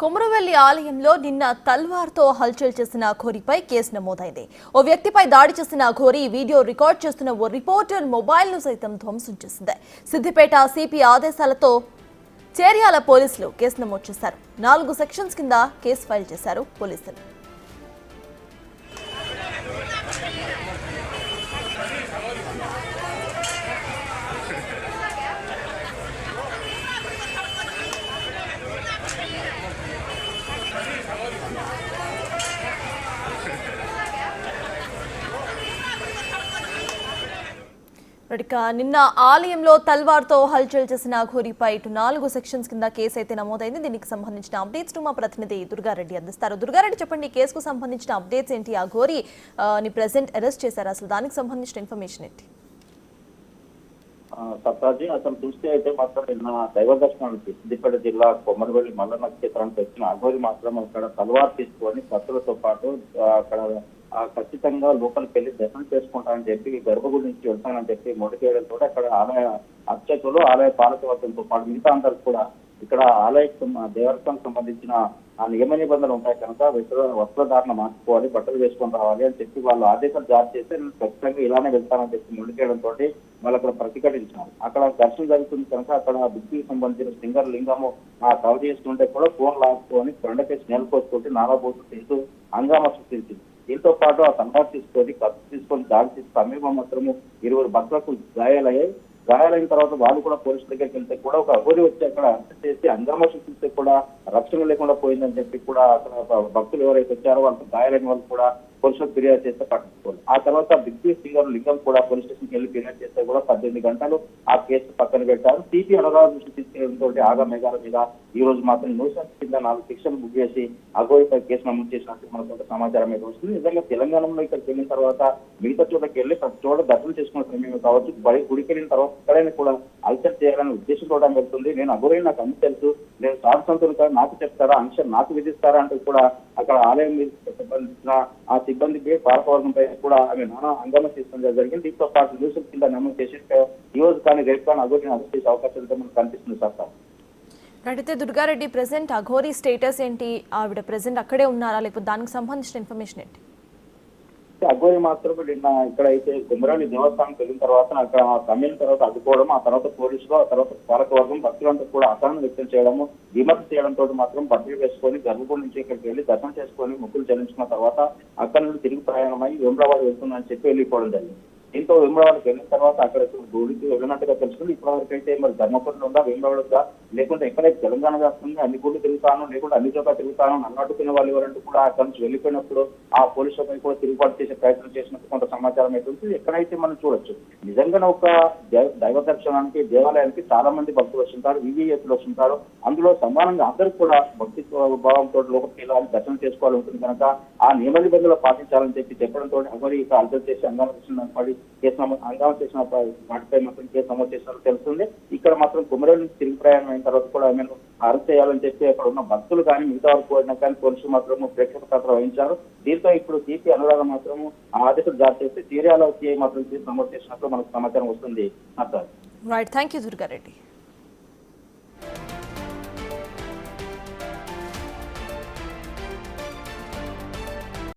కొమరవెల్లి ఆలయంలో నిన్న తల్వార్తో హల్చల్ చేసిన ఘోరీపై కేసు నమోదైంది. ఓ వ్యక్తిపై దాడి చేసిన ఘోరీ వీడియో రికార్డ్ చేస్తున్న ఓ రిపోర్టర్ మొబైల్ను సైతం ధ్వంసం చేసింది. సిద్దిపేట సిపి ఆదేశాలతో చేర్యాల పోలీసులు కేసు నమోదు చేశారు. 4 సెక్షన్స్ కింద కేసు ఫైల్ చేశారు పోలీసులు. నిన్న ఆలయంలో తల్వార్తో హల్చల్ చేసిన ఘోరీపై 4 సెక్షన్స్ కింద కేసు అయితే నమోదైంది. దీనికి సంబంధించిన అప్డేట్స్ మా ప్రతినిధి దుర్గారెడ్డి అందిస్తారు. దుర్గారెడ్డి, చెప్పండి, కేసుకు సంబంధించిన అప్డేట్స్ ఏంటి? ఆ ఘోరీ ని ప్రెజెంట్ అరెస్ట్ చేశారు. అసలు దానికి సంబంధించిన ఇన్ఫర్మేషన్ ఏంటి? సత్తాజీ, అసలు చూస్తే అయితే మాత్రం నిన్న దైవ దర్శనానికి సిద్దిపేట జిల్లా కొమరవెల్లి మల్ల నక్షత్రానికి వచ్చిన అఘోరి మాత్రం అక్కడ తల్వార్ తీసుకొని భక్తులతో పాటు అక్కడ ఖచ్చితంగా లోపలికి వెళ్లి దర్శనం చేసుకుంటానని చెప్పి గర్భగుడి నుంచి వెళ్తానని చెప్పి మొదటికేయడంతో అక్కడ ఆలయ అర్చకులు, ఆలయ పాలకవర్గంతో పాటు మిగతా అందరూ కూడా ఇక్కడ ఆలయ దేవస్థానం సంబంధించిన ఆ నియమ నిబంధనలు ఉంటాయి కనుక వస్త్రధారణ మార్చుకోవాలి, బట్టలు వేసుకొని రావాలి అని చెప్పి వాళ్ళు ఆదేశాలు జారీ చేస్తే నేను ఖచ్చితంగా ఇలానే వెళ్తానని చెప్పి మొదటికేయడంతో వాళ్ళు అక్కడ ప్రతిఘటించారు. అక్కడ దర్శనం జరుగుతుంది కనుక అక్కడ బుద్ధికి సంబంధించిన సింగర్ లింగము కవర్ చేస్తుంటే కూడా ఫోన్ లాక్కుని కొండకేసి నేలకోసుకుంటే నారాబోతు తింటూ హంగామా సృష్టించింది. దీంతో పాటు ఆ తల్వార్ తీసుకొని కత్తి తీసుకొని దాడి చేసి సమీపం మాత్రము 20 భక్తులకు గాయాలైన తర్వాత వాళ్ళు కూడా పోలీసుల దగ్గరికి వెళ్తే కూడా ఒక అఘోరి వచ్చి అక్కడ అరెస్ట్ చేసి హంగామా సృష్టిస్తే కూడా రక్షణ లేకుండా పోయిందని చెప్పి కూడా అక్కడ భక్తులు ఎవరైతే వచ్చారో వాళ్ళకి గాయాలైన వాళ్ళు కూడా పోలీసులకు ఫిర్యాదు చేస్తే పట్టుకోవాలి. ఆ తర్వాత బిగ్ సింగర్ లింగం కూడా పోలీస్ స్టేషన్కి వెళ్ళి ఫిర్యాదు చేస్తే కూడా 18 గంటలు ఆ కేసు పక్కన పెట్టారు. సిపి అనురాధ దృష్టి తీసుకెళ్లడంతో ఆగా మేఘాల మీద ఈ రోజు మాత్రం న్యూసెన్స్ కింద 4 సెక్షన్లు బుక్ చేసి అఘోరిపై కేసు నమోదు చేసినట్టు మనకు కొంత సమాచారం అయితే వస్తుంది. నిజంగా తెలంగాణలో ఇక్కడికి వెళ్ళిన తర్వాత మిగతా చోటకి వెళ్ళి ప్రతి చోట దర్శనం చేసుకున్న సమయం కావచ్చు, గుడికి వెళ్ళిన తర్వాత ఎక్కడైనా కూడా అల్సర్ చేయాలనే ఉద్దేశంతో వెళ్తుంది. నేను అఘోరి నాకు అన్ని తెలుసు, నేను సాధుసంతులు కాదు, నాకు చెప్తారా, అంశం నాకు విధిస్తారా అంటూ కూడా అక్కడ ఆలయం మీద సంబంధించిన ఆ సిబ్బందికి పాలకవర్గంపై కూడా ఆమె నానా హంగామా తీసుకుని జరిగింది. దీంతో పాటు న్యూస్ కింద నమోదు చేసి ఈ రోజు కానీ రేపు కానీ అఘోరిని అరెస్ట్ చేసే అవకాశాలు మనకు కనిపిస్తుంది. సార్ అయితే దుర్గారెడ్డి, ప్రెసెంట్ అఘోరి స్టేటస్ ఏంటి? ఆవిడ ప్రెసెంట్ అక్కడే ఉన్నారా, లేకపోతే దానికి సంబంధించిన ఇన్ఫర్మేషన్ ఏంటి? అఘోరి మాత్రం నిన్న ఇక్కడైతే కొమరవెల్లి దేవస్థానం వెళ్ళిన తర్వాత అక్కడ సమయం తర్వాత అడ్డుకోవడం, ఆ తర్వాత పోలీసులు, ఆ తర్వాత పాలకవర్గం భక్తులంతా కూడా అసహనం వ్యక్తం చేయడము, విమర్శ చేయడంతో మాత్రం బట్టలు వేసుకొని గర్భగుడి నుంచి ఇక్కడికి వెళ్ళి దర్శనం చేసుకొని మొక్కులు చెల్లించుకున్న తర్వాత అక్కడి నుండి తిరిగి ప్రయాణమై వేములవాడ వెళ్తుందని చెప్పి వెళ్ళిపోవడం జరిగింది. దీంతో వేములవాడకి వెళ్ళిన తర్వాత అక్కడ గుడికి వెళ్ళినట్టుగా తెలుసుకుంది. ఇప్పటివరకు అయితే మరి ధర్మపురంలో ఉందా, వేములవాడ లేకుంటే ఎక్కడైతే తెలంగాణ వస్తుంది అన్ని గుళ్ళు తిరుగుతాను, లేకుంటే అన్ని చోట్ల తిరుగుతాను, నన్ను అడ్డుకునే వాళ్ళు ఎవరంటూ కూడా అక్కడి నుంచి వెళ్ళిపోయినప్పుడు ఆ పోలీసులపై కూడా తిరుగుబాటు చేసే ప్రయత్నం చేసినట్టు కొంత సమాచారం అయితే ఉంది. ఎక్కడైతే మనం చూడొచ్చు నిజంగా ఒక దైవ దర్శనానికి, దేవాలయానికి చాలా మంది భక్తులు వస్తుంటారు, వివిఐపీలు వస్తుంటారు. అందులో సమానంగా అందరూ కూడా భక్తి భావంతో లోపలికి వెళ్ళాలి, దర్శనం చేసుకోవాలి ఉంటుంది కనుక ఆ నియమ నిబంధనలు పాటించాలని చెప్పి చెప్పడంతో అఘోరి ఇక అల్సర్ చేసి హంగామా పడి హంగామా చేసిన వాటిపై మాత్రం కేసు నమోదు చేసినట్టు తెలుస్తుంది. ఇక్కడ మాత్రం కొమరవెల్లి నుంచి తిరిగి ప్రయాణం అయిన తర్వాత కూడా ఆమెను అరెస్ట్ చేయాలని చెప్పి అక్కడ ఉన్న భక్తులు కానీ మిగతా వారు కోరినా కానీ పోలీసులు మాత్రము ప్రేక్షక పాత్ర వహించారు. దీంతో ఇప్పుడు సిపి అనురాధ మాత్రము ఆదేశాలు జారీ చేస్తే చీర్యాల సిఐ మాత్రం కేసు నమోదు చేసినట్లు మనకు సమాచారం వస్తుంది. Right, thank you Durga Reddy.